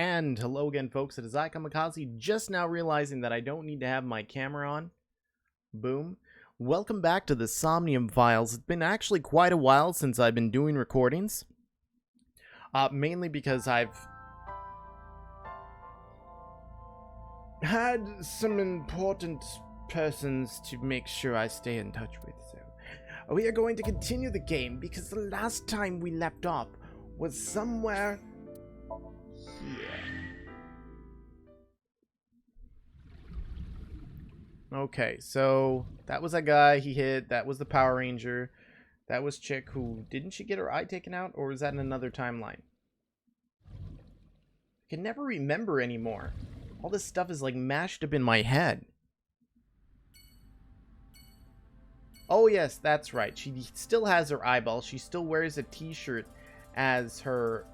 And hello again, folks. It is I, Kamikaze, just now realizing that I don't need to have my camera on. Boom. Welcome back to the Somnium Files. It's been actually quite a while since I've been doing recordings. Mainly because I've had some important persons to make sure I stay in touch with. So we are going to continue the game because the last time we left off was somewhere here. Okay, so that was a guy he hit. That was the Power Ranger. That was Chick who... Didn't she get her eye taken out? Or was that in another timeline? I can never remember anymore. All this stuff is like mashed up in my head. Oh yes, that's right. She still has her eyeball. She still wears a t-shirt as her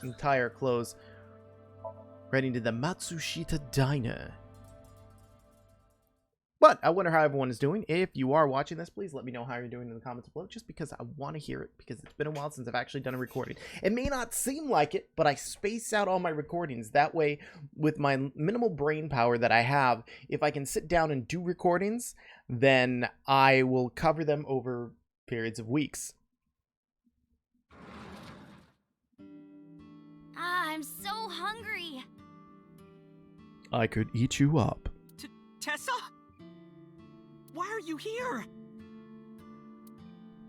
entire clothes. Heading to the Matsushita Diner. But I wonder how everyone is doing. If you are watching this, please let me know how you're doing in the comments below, just because I want to hear it, because it's been a while since I've actually done a recording. It may not seem like it, but I space out all my recordings. That way, with my minimal brain power that I have, if I can sit down and do recordings, then I will cover them over periods of weeks. I'm so hungry. I could eat you up. Tessa? Why are you here?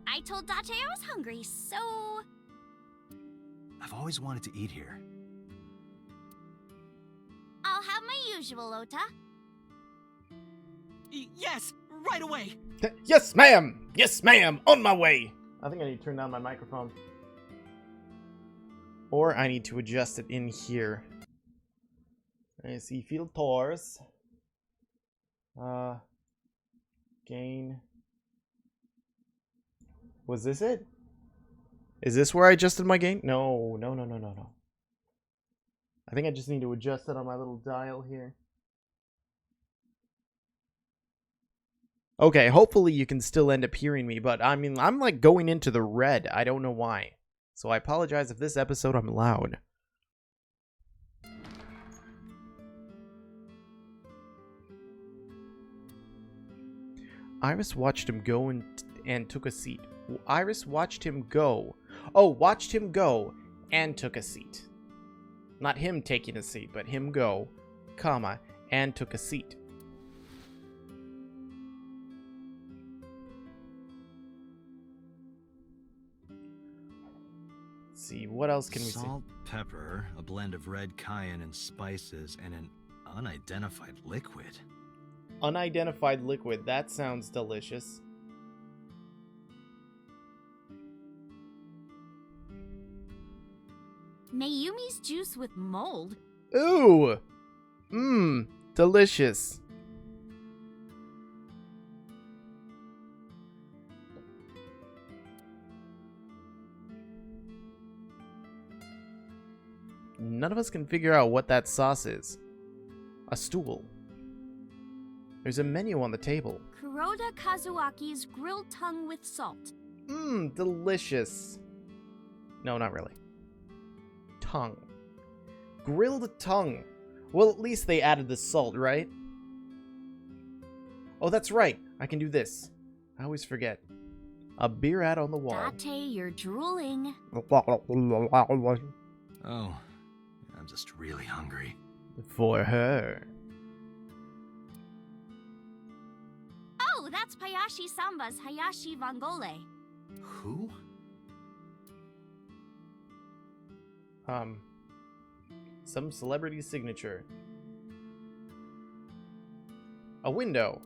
I told Date I was hungry, so... I've always wanted to eat here. I'll have my usual, Ota. Yes, right away. Yes, ma'am! Yes, ma'am! On my way! I think I need to turn down my microphone. Or I need to adjust it in here. I see field tours. Gain. Was this it? Is this where I adjusted my gain? No. I think I just need to adjust it on my little dial here. Okay, hopefully you can still end up hearing me, but I mean, I'm like going into the red. I don't know why. So I apologize if this episode I'm loud. Iris watched him go and took a seat. Iris watched him go. Oh, watched him go and took a seat. Not him taking a seat, but him go, comma, and took a seat. Let's see, what else can we see? Salt, pepper, a blend of red cayenne and spices, and an unidentified liquid. Unidentified liquid. That sounds delicious. Mayumi's juice with mold. Ooh! Mmm, delicious. None of us can figure out what that sauce is. A stool. There's a menu on the table. Kuroda Kazuaki's grilled tongue with salt. Mmm, delicious. No, not really. Tongue. Grilled tongue. Well, at least they added the salt, right? Oh, that's right. I can do this. I always forget. A beer ad on the wall. Date, you're drooling. Oh, I'm just really hungry. For her. Oh, that's Hayashi Samba's Hayashi Vangole. Who? Some celebrity signature. A window.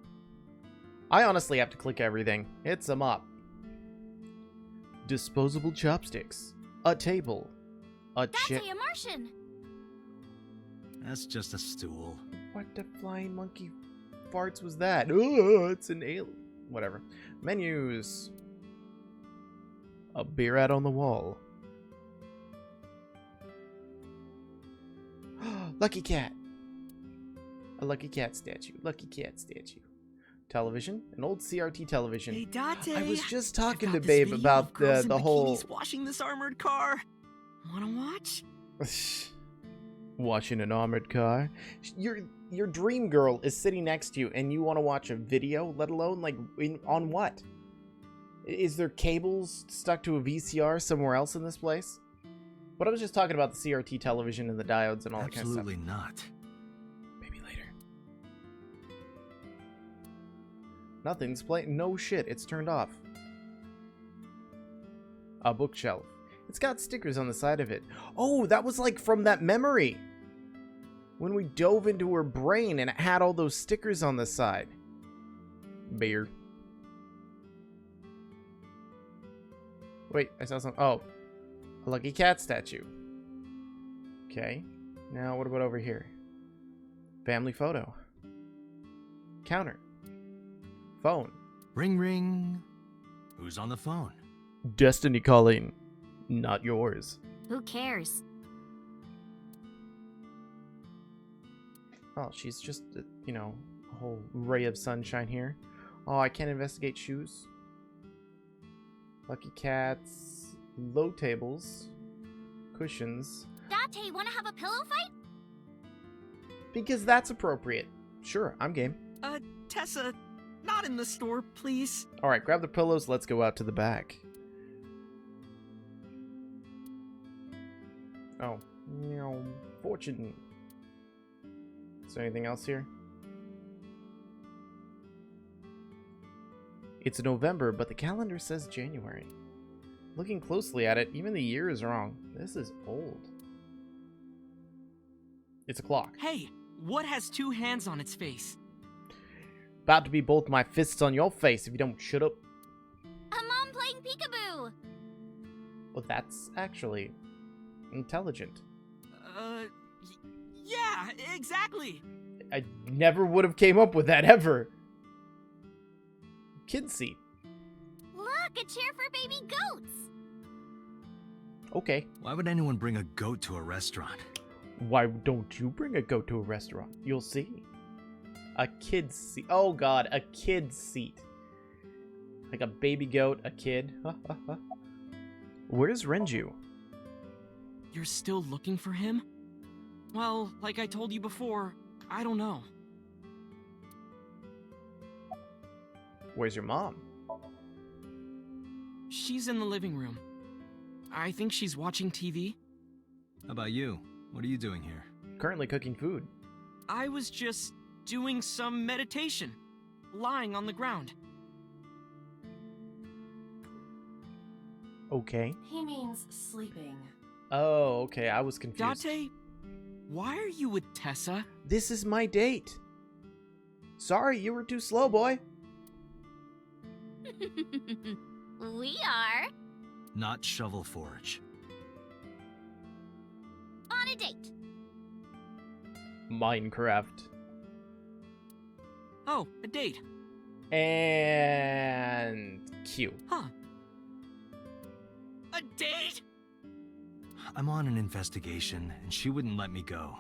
I honestly have to click everything. It's a mop. Disposable chopsticks. A table. A chair. Date, a Martian. That's just a stool. What the flying monkey farts was that? Oh, it's an alien. Whatever. Menus. A beer ad on the wall. Lucky cat. A lucky cat statue. Lucky cat statue. Television. An old CRT television. Hey, Date. I was just talking I've to got this Babe video about of girls the in whole... bikinis washing this armored car. Wanna watch? Watching an armored car. Your dream girl is sitting next to you, and you want to watch a video, let alone like on what? Is there cables stuck to a VCR somewhere else in this place? But I was just talking about the CRT television and the diodes and all that kind of stuff. Absolutely not. Maybe later. Nothing's playing. No shit, it's turned off. A bookshelf. It's got stickers on the side of it. Oh, that was like from that memory. When we dove into her brain and it had all those stickers on the side. Beer. Wait, I saw something. Oh. A lucky cat statue. Okay. Now, what about over here? Family photo. Counter. Phone. Ring ring. Who's on the phone? Destiny calling. Not yours. Who cares? Oh, she's just, you know, a whole ray of sunshine here. Oh, I can't investigate shoes. Lucky cats. Low tables. Cushions. Date, wanna have a pillow fight? Because that's appropriate. Sure, I'm game. Tessa, not in the store, please. Alright, grab the pillows. Let's go out to the back. Oh. Fortune. Is there anything else here? It's November, but the calendar says January. Looking closely at it, even the year is wrong. This is old. It's a clock. Hey, what has two hands on its face? About to be both my fists on your face if you don't shut up. A mom playing peekaboo! Well, that's actually intelligent. Yeah, exactly. I never would have came up with that ever. Kid seat. Look, a chair for baby goats! Okay. Why would anyone bring a goat to a restaurant? Why don't you bring a goat to a restaurant? You'll see. A kid's seat. Oh god, a kid's seat. Like a baby goat, a kid. Where's Renju? You're still looking for him? Well, like I told you before, I don't know. Where's your mom? She's in the living room. I think she's watching TV. How about you? What are you doing here? Currently cooking food. I was just doing some meditation, lying on the ground. Okay. He means sleeping. Oh, okay. I was confused. Date, why are you with Tessa? This is my date. Sorry, you were too slow, boy. We are Not Shovel Forge. on a date. Minecraft. Oh, a date. And Q. Huh. A date? I'm on an investigation, and she wouldn't let me go.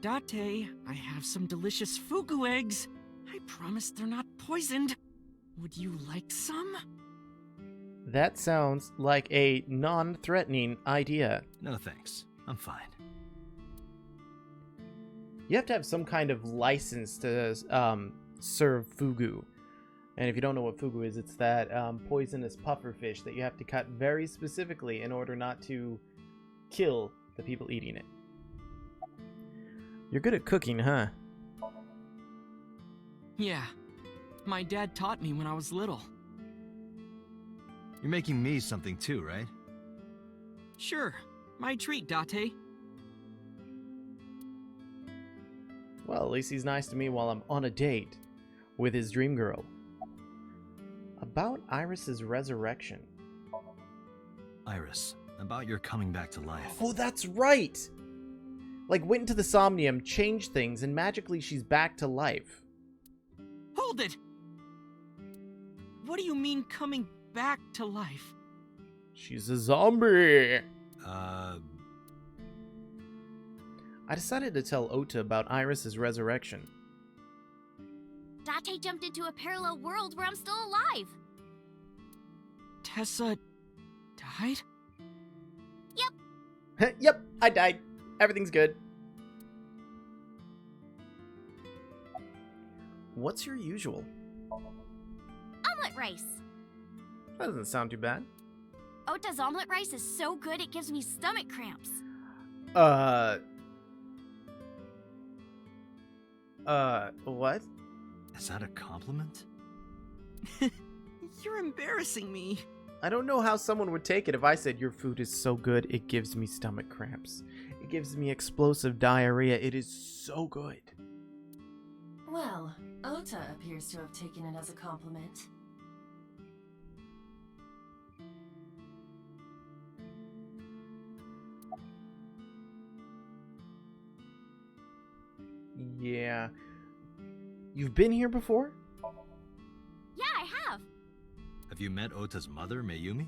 Date, I have some delicious fugu eggs. I promise they're not poisoned. Would you like some? That sounds like a non-threatening idea. No thanks. I'm fine. You have to have some kind of license to serve fugu. And if you don't know what fugu is, it's that poisonous pufferfish that you have to cut very specifically in order not to kill the people eating it. You're good at cooking, huh? Yeah. My dad taught me when I was little. You're making me something too, right? Sure. My treat, Date. Well, at least he's nice to me while I'm on a date with his dream girl. About Iris's resurrection. Iris, about your coming back to life. Oh, that's right! Like, went into the Somnium, changed things, and magically she's back to life. Hold it! What do you mean coming back to life? She's a zombie! I decided to tell Ota about Iris's resurrection. Date jumped into a parallel world where I'm still alive. Tessa died? Yep, I died. Everything's good. What's your usual? Omelet rice. That doesn't sound too bad. Ota's omelet rice is so good it gives me stomach cramps. What? Is that a compliment? You're embarrassing me. I don't know how someone would take it if I said your food is so good it gives me stomach cramps. It gives me explosive diarrhea. It is so good. Well, Ota appears to have taken it as a compliment. Yeah. You've been here before? Yeah, I have. Have you met Ota's mother, Mayumi?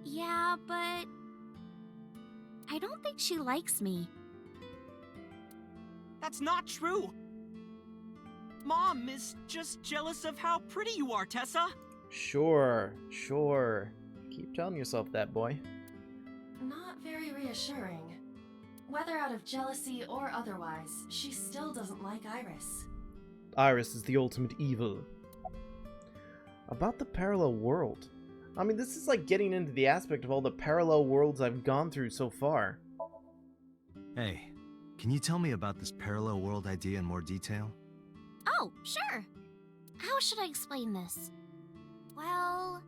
Yeah, but I don't think she likes me. That's not true. Mom is just jealous of how pretty you are, Tessa. Sure. Keep telling yourself that, boy. Not very reassuring. Whether out of jealousy or otherwise, she still doesn't like Iris. Iris is the ultimate evil. About the parallel world. I mean, this is like getting into the aspect of all the parallel worlds I've gone through so far. Hey, can you tell me about this parallel world idea in more detail? Oh, sure. How should I explain this? Well,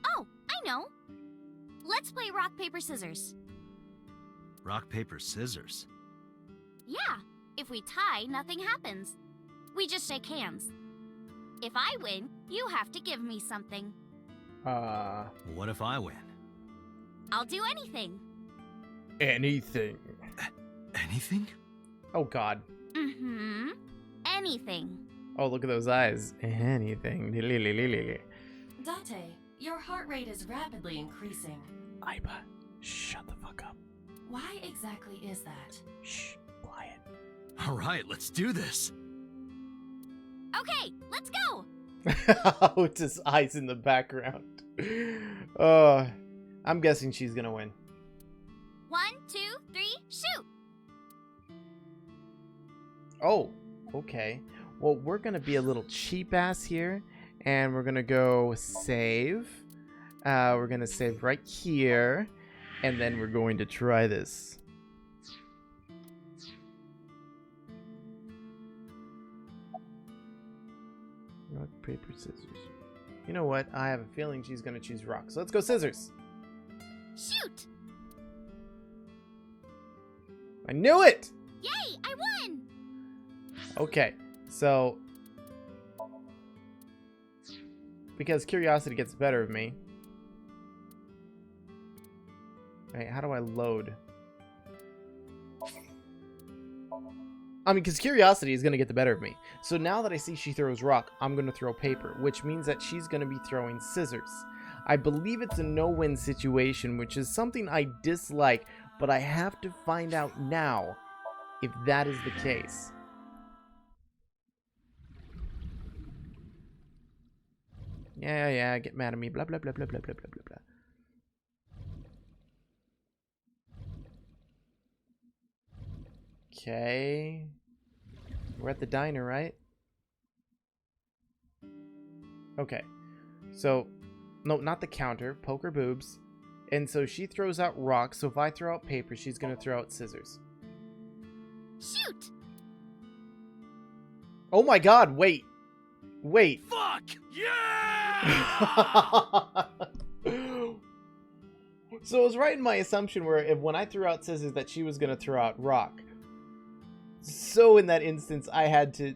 Oh, I know. Let's play rock, paper, scissors. Rock, paper, scissors. Yeah, if we tie, nothing happens. We just shake hands. If I win, you have to give me something. What if I win? I'll do anything. Anything. Anything? Oh, God. Mm-hmm. Anything. Oh, look at those eyes. Anything. Date, your heart rate is rapidly increasing. Aiba, shut the fuck up. Why exactly is that? Shh, quiet. All right, let's do this. Okay, let's go. Oh, it's his eyes in the background. I'm guessing she's gonna win. 1, 2, 3, shoot. Oh, okay. Well, we're gonna be a little cheap ass here, and we're gonna go save. We're gonna save right here, and then we're going to try this. Rock, paper, scissors. You know what? I have a feeling she's gonna choose rock. So let's go scissors. Shoot. I knew it! Yay, I won. Okay, so because curiosity gets the better of me. Right, how do I load? I mean, because curiosity is going to get the better of me. So now that I see she throws rock, I'm going to throw paper, which means that she's going to be throwing scissors. I believe it's a no-win situation, which is something I dislike, but I have to find out now if that is the case. Yeah, get mad at me. Blah, blah, blah, blah, blah, blah, blah, blah, blah. Okay. We're at the diner, right? Okay. So, no, not the counter. Poker boobs. And so she throws out rocks. So if I throw out paper, she's going to throw out scissors. Shoot. Oh my god, wait. Wait. Fuck! Yeah! So it was right in my assumption where when I threw out scissors that she was going to throw out rock. So in that instance, I had to...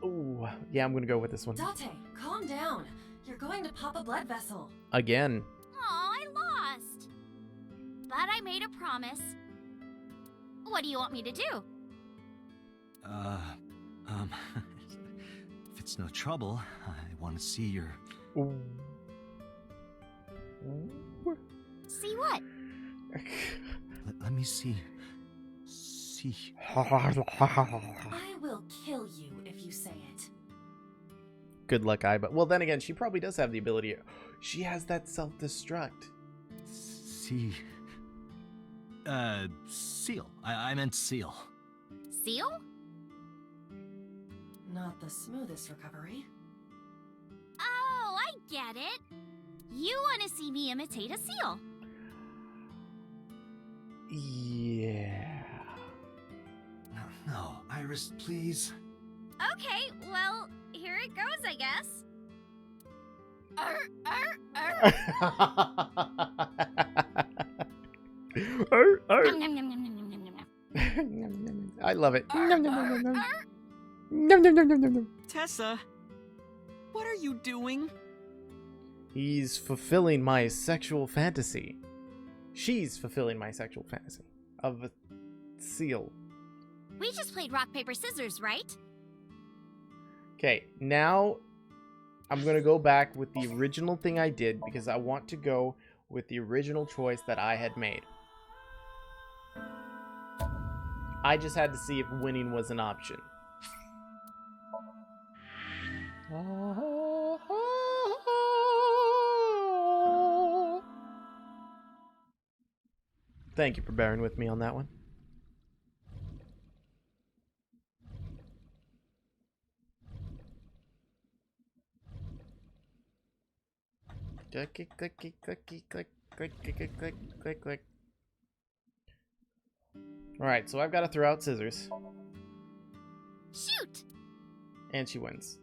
Ooh, yeah, I'm going to go with this one. Date, calm down. You're going to pop a blood vessel. Again. Aw, I lost. But I made a promise. What do you want me to do? If it's no trouble, I want to see your... Ooh. See what? Let me see. I will kill you if you say it. Good luck, Aiba. Well, then again, she probably does have the ability. She has that self-destruct. Seal. I meant seal. Seal? Not the smoothest recovery. Oh, I get it. You want to see me imitate a seal. Yeah. No, Iris, please. Okay, well, here it goes, I guess. Nom, nom, nom, nom, nom, nom, nom, nom. I love it. Tessa, what are you doing? He's fulfilling my sexual fantasy. She's fulfilling my sexual fantasy of a seal. We just played rock, paper, scissors, right? Okay, now I'm going to go back with the original thing I did because I want to go with the original choice that I had made. I just had to see if winning was an option. Thank you for bearing with me on that one. Clicky, clicky, clicky, click, click, click, click, click, click, click. Alright, so I've got to throw out scissors. Shoot! And she wins.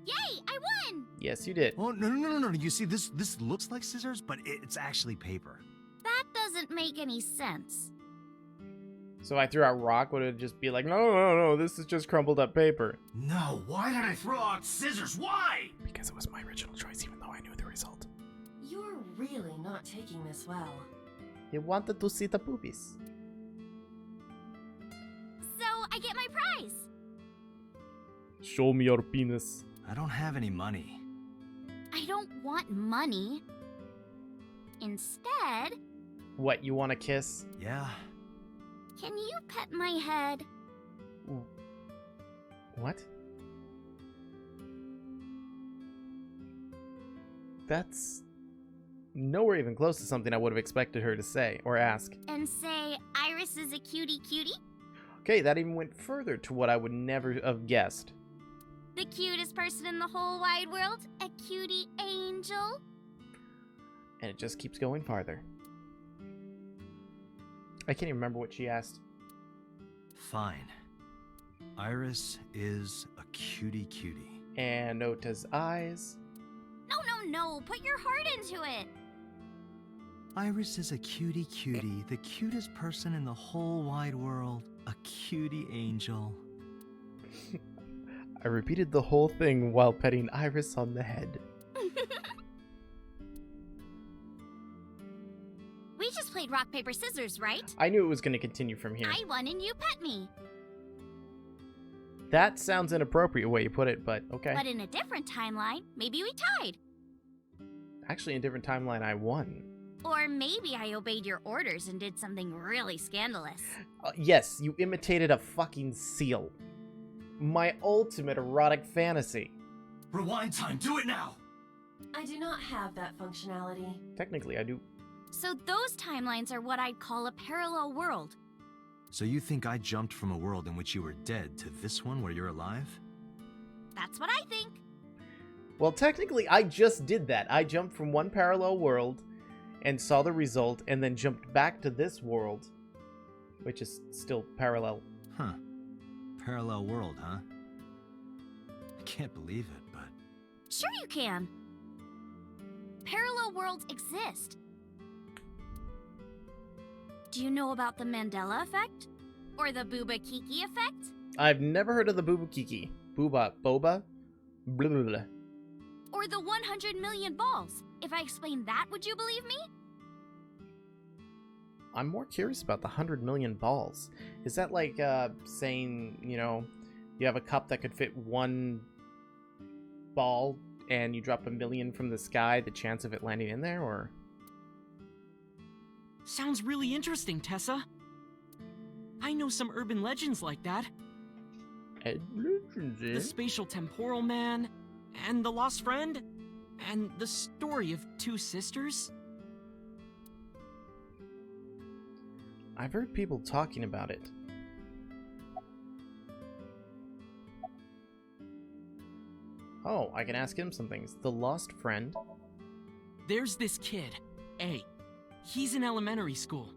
Yay, I won! Yes, you did. Oh, no. You see, this looks like scissors, but it's actually paper. That doesn't make any sense. So I threw out rock, would it just be like, no, this is just crumpled up paper? No, why did I throw out scissors? Why? Because it was my original choice, even though I knew the result. You're really not taking this well. You wanted to see the boobies. So I get my prize. Show me your penis. I don't have any money. I don't want money. Instead, What, you want a kiss? Yeah. can you pet my head? What? That's nowhere even close to something I would have expected her to say or ask. And say Iris is a cutie cutie? Okay, that even went further to what I would never have guessed. The cutest person in the whole wide world? A cutie angel? And it just keeps going farther. I can't even remember what she asked. Fine. Iris is a cutie cutie. And Nota's eyes. No, put your heart into it. Iris is a cutie cutie, the cutest person in the whole wide world. A cutie angel. I repeated the whole thing while petting Iris on the head. We just played rock, paper, scissors, right? I knew it was going to continue from here. I won and you pet me. That sounds inappropriate way you put it, but okay. But in a different timeline, maybe we tied. Actually, in a different timeline, I won. Or maybe I obeyed your orders and did something really scandalous. Yes, you imitated a fucking seal. My ultimate erotic fantasy. Rewind time, do it now! I do not have that functionality. Technically, I do. So those timelines are what I'd call a parallel world. So you think I jumped from a world in which you were dead to this one where you're alive? That's what I think. Well, technically, I just did that. I jumped from one parallel world and saw the result, and then jumped back to this world, which is still parallel. Huh. Parallel world, huh? I can't believe it, but... Sure you can. Parallel worlds exist. Do you know about the Mandela effect? Or the Booba Kiki effect? I've never heard of the Boo Kiki. Boba. Blah, blah, blah. Or the 100 million balls? If I explained that, would you believe me? I'm more curious about the 100 million balls. Is that like saying, you know, you have a cup that could fit one ball and you drop 1 million from the sky, the chance of it landing in there, or? Sounds really interesting, Tessa. I know some urban legends like that. Ed Legends, eh? The spatial temporal man, and the lost friend, and the story of two sisters. I've heard people talking about it. Oh, I can ask him some things. The lost friend. There's this kid, A. He's in elementary school.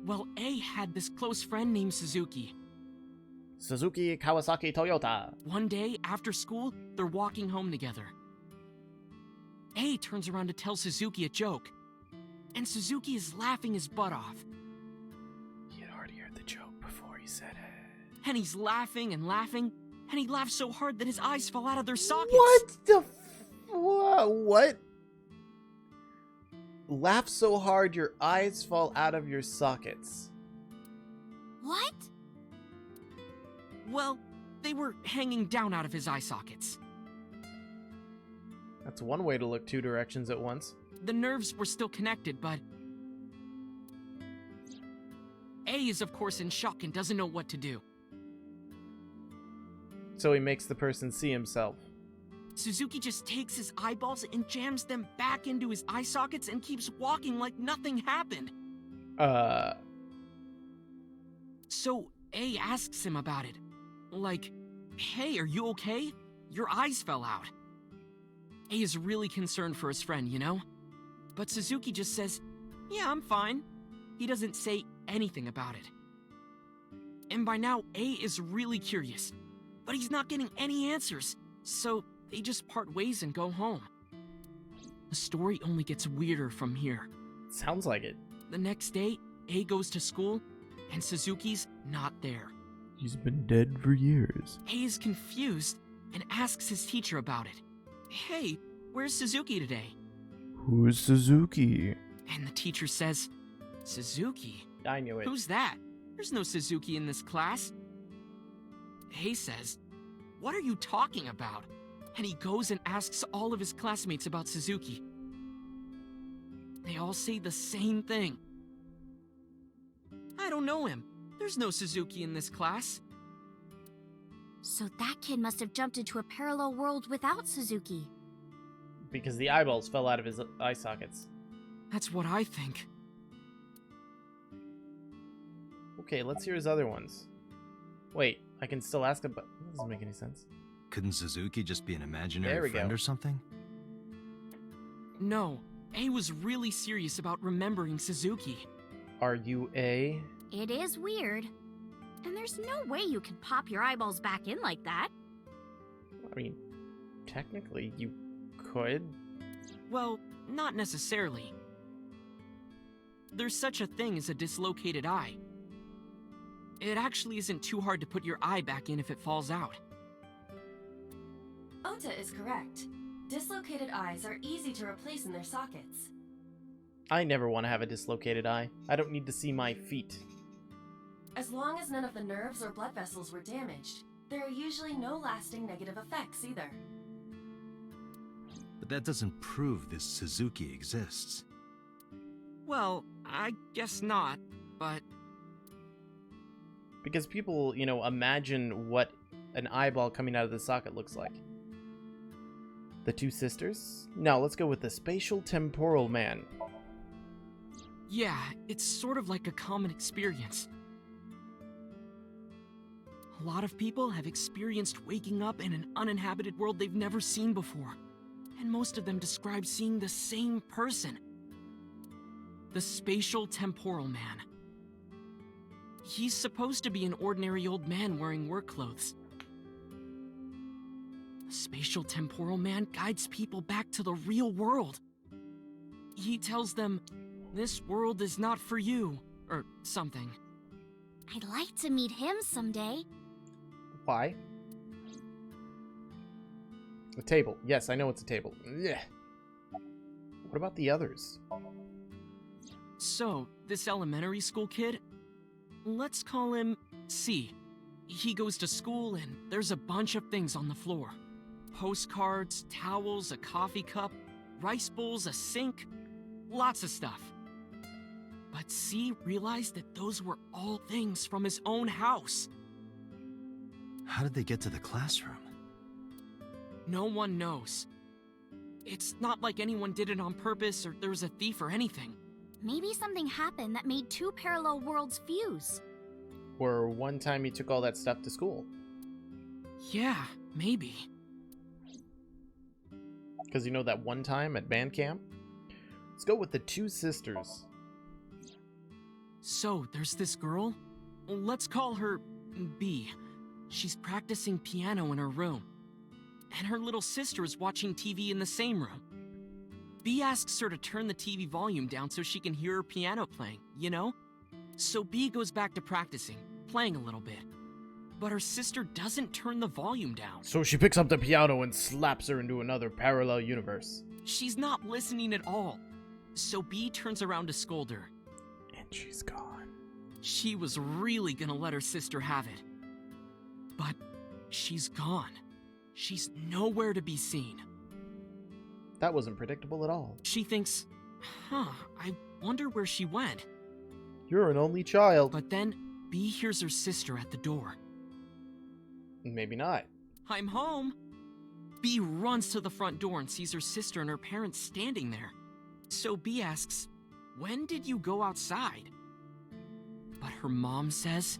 Well, A had this close friend named Suzuki. Suzuki Kawasaki Toyota. One day, after school, they're walking home together. A turns around to tell Suzuki a joke, and Suzuki is laughing his butt off. He had already heard the joke before he said it. And he's laughing and laughing, and he laughs so hard that his eyes fall out of their sockets. What the what? Laugh so hard your eyes fall out of your sockets. What? Well, they were hanging down out of his eye sockets. That's one way to look two directions at once. The nerves were still connected, but A is of course in shock and doesn't know what to do. So he makes the person see himself. Suzuki just takes his eyeballs and jams them back into his eye sockets and keeps walking like nothing happened. So A asks him about it. Like, hey, are you okay? Your eyes fell out. A is really concerned for his friend, you know? But Suzuki just says, yeah, I'm fine. He doesn't say anything about it. And by now, A is really curious. But he's not getting any answers, so they just part ways and go home. The story only gets weirder from here. Sounds like it. The next day, A goes to school, and Suzuki's not there. He's been dead for years. A is confused and asks his teacher about it. Hey, where's Suzuki today? Who's Suzuki? And the teacher says, Suzuki? I knew it. Who's that? There's no Suzuki in this class. A says, what are you talking about? And he goes and asks all of his classmates about Suzuki. They all say the same thing. I don't know him. There's no Suzuki in this class. So that kid must have jumped into a parallel world without Suzuki. Because the eyeballs fell out of his eye sockets. That's what I think. Okay, let's hear his other ones. Wait, I can still ask him, but that doesn't make any sense. Couldn't Suzuki just be an There imaginary we friend go. or something? No, A was really serious about remembering Suzuki. Are you A? It is weird. And there's no way you can pop your eyeballs back in like that. I mean, technically you could. Well, not necessarily. There's such a thing as a dislocated eye. It actually isn't too hard to put your eye back in if it falls out. Ota is correct. Dislocated eyes are easy to replace in their sockets. I never want to have a dislocated eye. I don't need to see my feet. As long as none of the nerves or blood vessels were damaged, there are usually no lasting negative effects either. But that doesn't prove this Suzuki exists. Well, I guess not, but Because people, imagine what an eyeball coming out of the socket looks like. The two sisters? No, let's go with the spatial temporal man. yeah, it's sort of like a common experience. A lot of people have experienced waking up in an uninhabited world they've never seen before. And most of them describe seeing the same person. The spatial temporal man. He's supposed to be an ordinary old man wearing work clothes. The spatial temporal man guides people back to the real world. He tells them, this world is not for you, or something. I'd like to meet him someday. Why? A table. Yes, I know it's a table. Yeah. What about the others? So, this elementary school kid, let's call him C. He goes to school and there's a bunch of things on the floor. Postcards, towels, a coffee cup, rice bowls, a sink, lots of stuff. But C realized that those were all things from his own house. How did they get to the classroom? No one knows. It's not like anyone did it on purpose or there was a thief or anything. Maybe something happened that made two parallel worlds fuse. Or one time he took all that stuff to school. Yeah, maybe. Because you know that one time at band camp? Let's go with the two sisters. So, there's this girl. Let's call her B. She's practicing piano in her room. And her little sister is watching TV in the same room. B asks her to turn the TV volume down so she can hear her piano playing, you know? So B goes back to practicing, playing a little bit. But her sister doesn't turn the volume down. So she picks up the piano and slaps her into another parallel universe. She's not listening at all. So B turns around to scold her. And she's gone. She was really gonna let her sister have it. But she's gone. She's nowhere to be seen. That wasn't predictable at all. She thinks, I wonder where she went. You're an only child. But then B hears her sister at the door. Maybe not. I'm home. B runs to the front door and sees her sister and her parents standing there. So B asks, when did you go outside? But her mom says,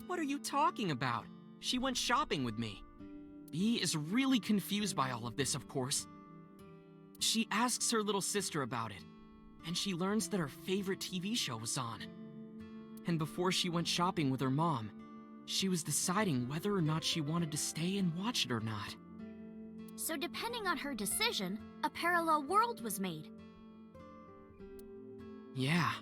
what are you talking about? She went shopping with me. B is really confused by all of this, of course. She asks her little sister about it, and she learns that her favorite TV show was on. And before she went shopping with her mom, she was deciding whether or not she wanted to stay and watch it or not. So depending on her decision, a parallel world was made. Yeah.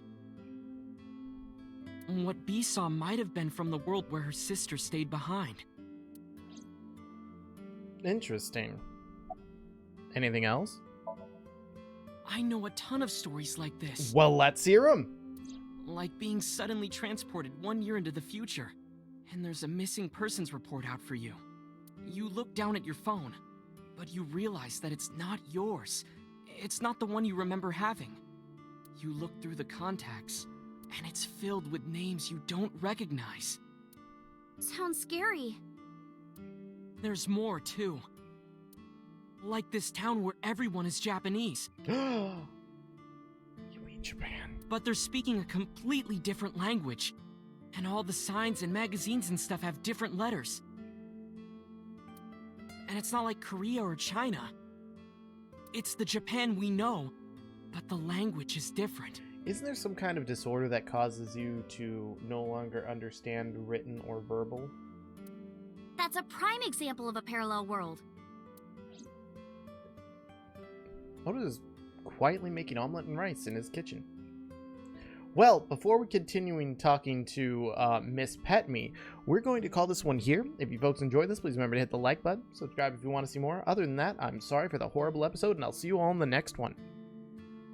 What B saw might have been from the world where her sister stayed behind. Interesting. Anything else? I know a ton of stories like this. Well, let's hear them. Like being suddenly transported 1 year into the future, and there's a missing persons report out for you. You look down at your phone, but you realize that it's not yours. It's not the one you remember having. You look through the contacts, and it's filled with names you don't recognize. Sounds scary. There's more, too. Like this town where everyone is Japanese. You mean Japan? But they're speaking a completely different language. And all the signs and magazines and stuff have different letters. And it's not like Korea or China. It's the Japan we know, but the language is different. Isn't there some kind of disorder that causes you to no longer understand written or verbal? That's a prime example of a parallel world. Otis is quietly making omelet and rice in his kitchen. Well, before we continuing talking to Miss Pet Me, we're going to call this one here. If you folks enjoyed this, please remember to hit the like button, subscribe if you want to see more. Other than that, I'm sorry for the horrible episode, and I'll see you all in the next one.